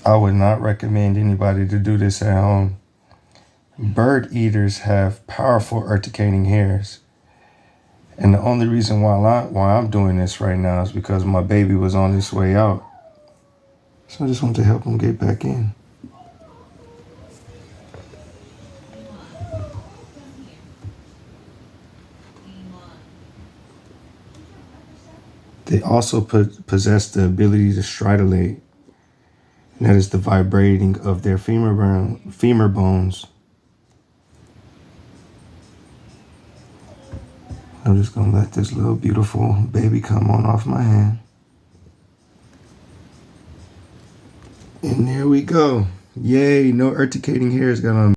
I would not recommend anybody to do this at home. Bird eaters have powerful urticating hairs. And the only reason why I'm doing this right now is because my baby was on his way out. So I just want to help him get back in. They also possess the ability to stridulate. And that is the vibrating of their femur bones. I'm just going to let this little beautiful baby come on off my hand. And there we go. Yay, no urticating hairs got on me.